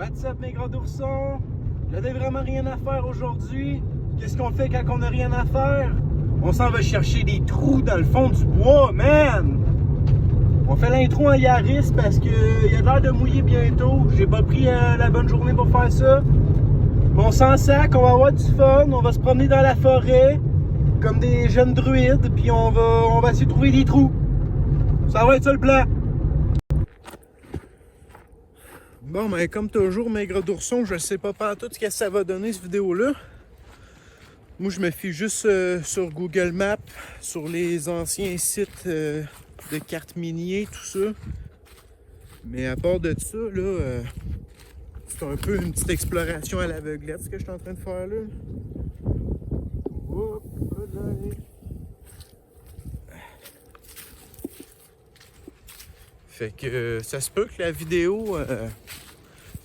What's up mes gros d'oursons? J'avais vraiment rien à faire aujourd'hui. Qu'est-ce qu'on fait quand on n'a rien à faire? On s'en va chercher des trous dans le fond du bois, man! On fait l'intro en Yaris parce qu'il y a l'air de mouiller bientôt. J'ai pas pris la bonne journée pour faire ça. Mais on s'en sac, on va avoir du fun, on va se promener dans la forêt comme des jeunes druides, puis on va essayer de trouver des trous. Ça va être ça le plan. Bon, mais comme toujours, mes gros d'ourson, je sais pas tout ce que ça va donner cette vidéo-là. Moi, je me fie juste sur Google Maps, sur les anciens sites de cartes miniers, tout ça. Mais à part de ça, là, c'est un peu une petite exploration à l'aveuglette, ce que je suis en train de faire là. Hop, là. Fait que ça se peut que la vidéo,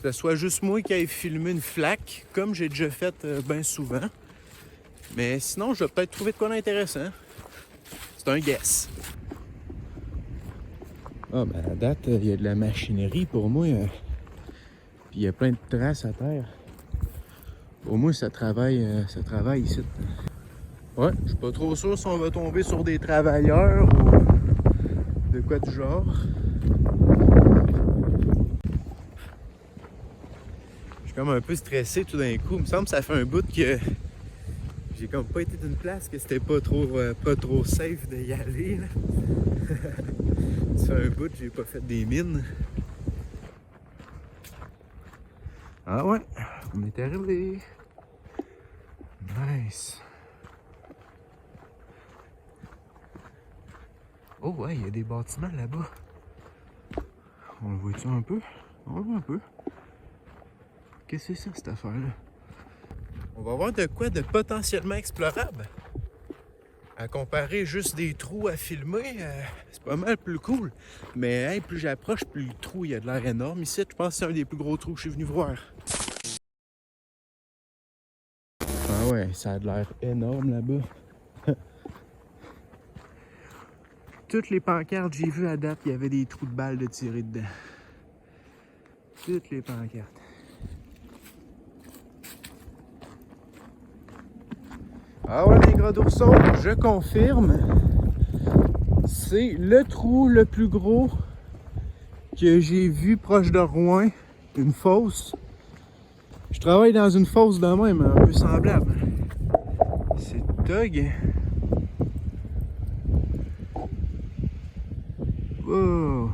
ce soit juste moi qui aille filmer une flaque, comme j'ai déjà fait bien souvent. Mais sinon, je vais peut-être trouver de quoi d'intéressant. C'est un guess. Ah, ben à date, il y a de la machinerie pour moi. Puis il y a plein de traces à terre. Pour moi, ça travaille ici. Ouais, je suis pas trop sûr si on va tomber sur des travailleurs ou de quoi du genre. Je suis comme un peu stressé tout d'un coup. Il me semble que ça fait un bout que j'ai comme pas été d'une place que c'était pas trop safe d'y aller. Là. Ça fait un bout que j'ai pas fait des mines. Ah ouais, on est arrivé. Nice. Oh ouais, il y a des bâtiments là-bas. On le voit-tu un peu? On le voit un peu. Qu'est-ce que c'est ça, cette affaire-là? On va voir de quoi de potentiellement explorable. À comparer juste des trous à filmer, c'est pas mal plus cool. Mais hey, plus j'approche, plus le trou il a de l'air énorme. Ici, je pense que c'est un des plus gros trous que je suis venu voir. Ah ouais, ça a de l'air énorme là-bas. Toutes les pancartes que j'ai vues à date, il y avait des trous de balles de tirer dedans. Toutes les pancartes. Ah ouais, les gros d'ourson, je confirme. C'est le trou le plus gros que j'ai vu proche de Rouen. Une fosse. Je travaille dans une fosse de même, un peu semblable. C'est Tug. Wow!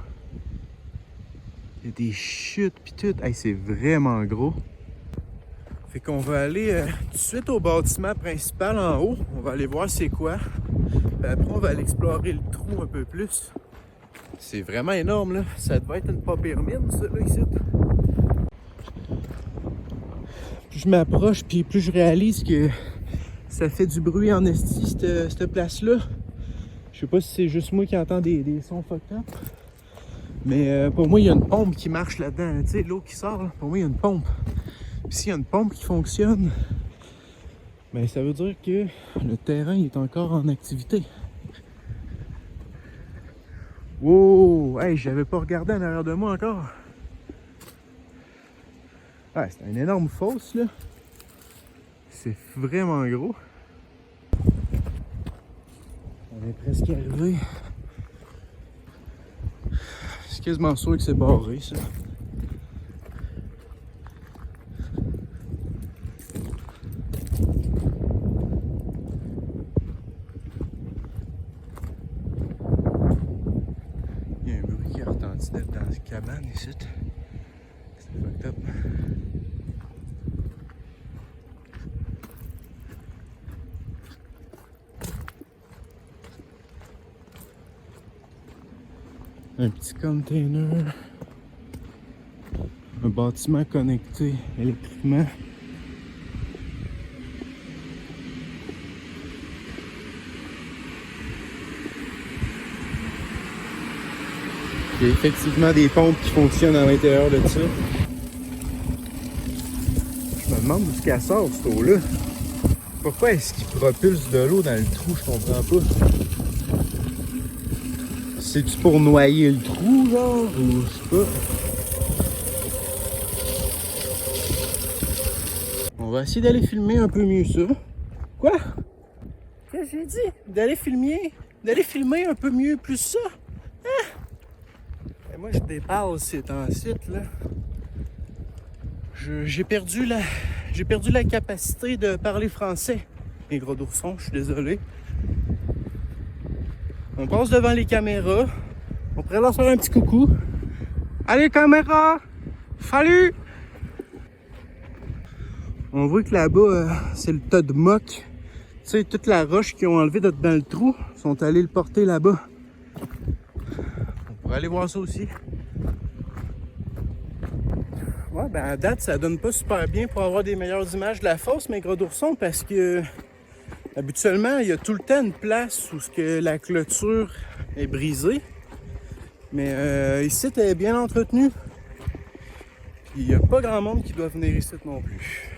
Il y a des chutes pis tout. Hey, c'est vraiment gros. Fait qu'on va aller tout de suite au bâtiment principal en haut. On va aller voir c'est quoi. Puis après, on va aller explorer le trou un peu plus. C'est vraiment énorme, là. Ça devait être une pas pire mine, ça, là, ici. Plus je m'approche, puis plus je réalise que ça fait du bruit en esti, cette place-là. Je sais pas si c'est juste moi qui entends des sons fucked up. Mais pour moi, il y a une pompe qui marche là-dedans. Tu sais, l'eau qui sort, là. Pour moi, il y a une pompe. Puis s'il y a une pompe qui fonctionne, ben ça veut dire que le terrain est encore en activité. Wow! Hey, j'avais pas regardé en arrière de moi encore. Ah, c'est une énorme fosse, là. C'est vraiment gros. On est presque arrivé. C'est quasiment sûr que c'est barré, ça. Il y a un bruit qui retentit dans la cabane ici. C'est fucked up. Un petit container. Un bâtiment connecté électriquement. Il y a effectivement des pompes qui fonctionnent à l'intérieur de ça. Je me demande d'où qu'elle sort cette eau-là. Pourquoi est-ce qu'il propulse de l'eau dans le trou? Je comprends pas. C'est-tu pour noyer le trou, genre? Ou je sais pas. va essayer d'aller filmer un peu mieux ça. Quoi? Qu'est-ce que j'ai dit? D'aller filmer un peu mieux plus ça? Hein? Et moi je dépasse ces temps-ci là. J'ai perdu la capacité de parler français. Les gros d'ourson, je suis désolé. On passe devant les caméras. On pourrait leur faire un petit coucou. Allez caméra! Salut! On voit que là-bas, c'est le tas de mocs. Tu sais, toute la roche qu'ils ont enlevé dans le trou, sont allés le porter là-bas. On pourrait aller voir ça aussi. Ouais, ben à date, ça donne pas super bien pour avoir des meilleures images de la fosse, mes gros d'ourson, parce que habituellement, il y a tout le temps une place où la clôture est brisée. Mais ici, elle est bien entretenue. Il n'y a pas grand monde qui doit venir ici non plus.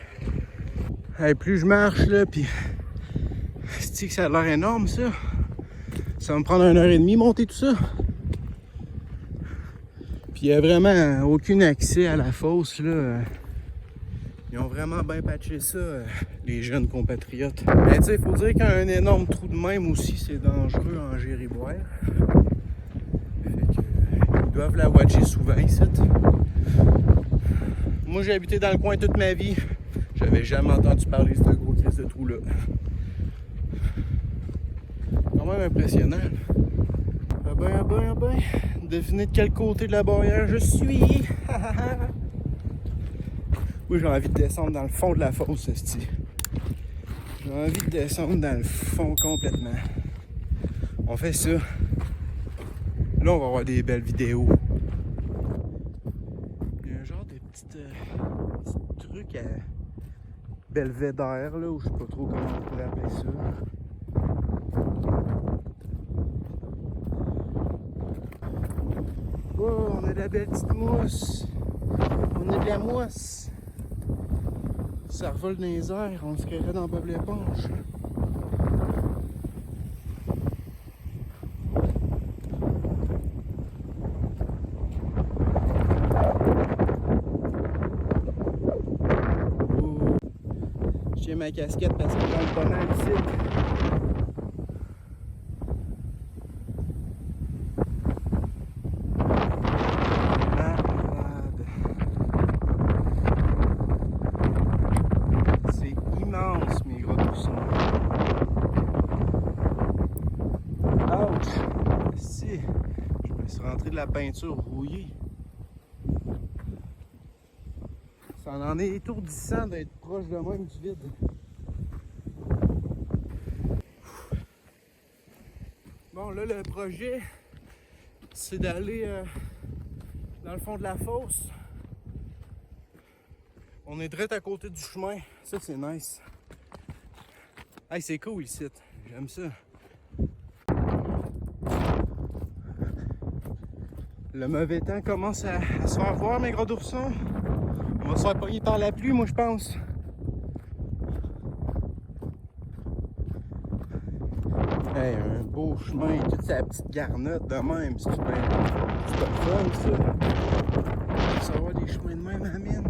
Hey, plus je marche là, puis c'est que ça a l'air énorme ça. Ça va me prendre 1h30 monter tout ça. Puis il n'y a vraiment aucun accès à la fosse là. Ils ont vraiment bien patché ça, les jeunes compatriotes. Mais tu sais, il faut dire qu'un énorme trou de même aussi, c'est dangereux en Gériboire. Fait que, ils doivent la watcher souvent ici. Moi, j'ai habité dans le coin toute ma vie. J'avais jamais entendu parler de ce gros crise de trou-là. Quand même impressionnant. Ah ben. Devinez de quel côté de la barrière je suis. Oui, j'ai envie de descendre dans le fond de la fosse, esti. J'ai envie de descendre dans le fond complètement. On fait ça. Là, on va avoir des belles vidéos. Il y a un genre de petit truc à belvédère, là, ou je sais pas trop comment on pourrait appeler ça. Oh, on a de la belle petite mousse. On a de la mousse. Ça revole dans les airs, on se créerait dans Bob l'éponge. Oh. J'ai ma casquette parce qu'elle rentre pas mal ici. De la peinture rouillée. Ça en est étourdissant d'être proche de même du vide. Bon, là, le projet, c'est d'aller dans le fond de la fosse. On est direct à côté du chemin. Ça, c'est nice. Hey, c'est cool ici. J'aime ça. Le mauvais temps commence à se faire voir, mes gros d'oursons. On va se faire pogner par la pluie, moi, je pense. Hey, un beau chemin, toute sa petite garnotte de même. C'est pas fun, ça. Ça va avoir des chemins de même à la mine.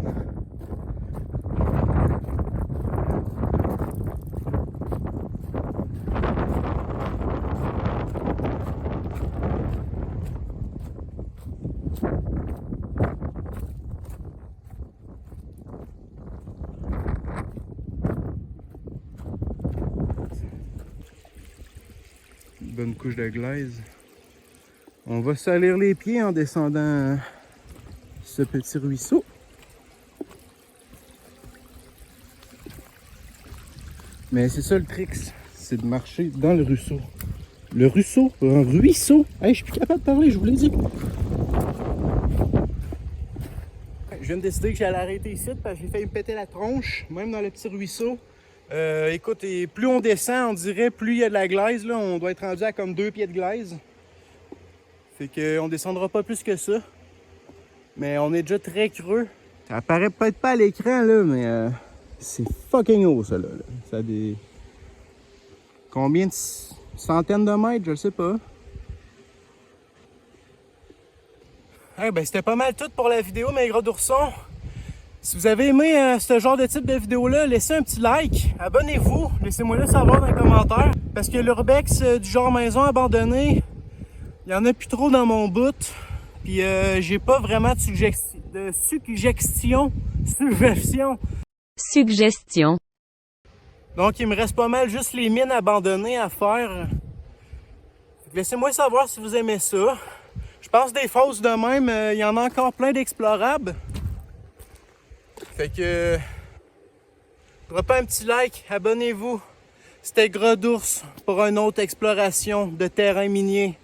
Bonne couche de glaise. On va salir les pieds en descendant ce petit ruisseau. Mais c'est ça le trick, c'est de marcher dans le ruisseau. Le ruisseau, un ruisseau. Hey, je suis plus capable de parler, je vous l'ai dit. Je viens de décider que j'allais arrêter ici parce que j'ai failli me péter la tronche, même dans le petit ruisseau. Écoute, et plus on descend, on dirait, plus il y a de la glaise. Là, on doit être rendu à comme 2 pieds de glaise. Fait qu'on descendra pas plus que ça. Mais on est déjà très creux. Ça apparaît peut-être pas à l'écran, là, mais c'est fucking haut, ça, là. Ça a des... Combien de centaines de mètres, je le sais pas. Ben, c'était pas mal tout pour la vidéo, mes gros d'ourson. Si vous avez aimé ce genre de type de vidéo-là, laissez un petit like, abonnez-vous, laissez-moi le savoir dans les commentaires. Parce que l'urbex du genre maison abandonnée, il y en a plus trop dans mon bout. Puis j'ai pas vraiment de suggestion. Donc il me reste pas mal juste les mines abandonnées à faire. Laissez-moi savoir si vous aimez ça. Je pense des fosses de même, il y en a encore plein d'explorables. Fait que droppez un petit like, abonnez-vous. C'était Gras d'Ours pour une autre exploration de terrain minier.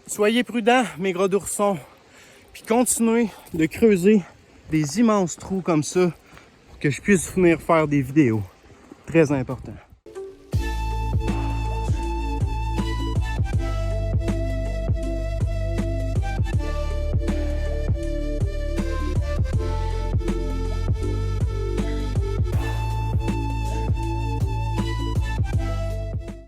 Soyez prudents, mes gros d'oursons. Puis continuez de creuser des immenses trous comme ça pour que je puisse venir faire des vidéos. Très important.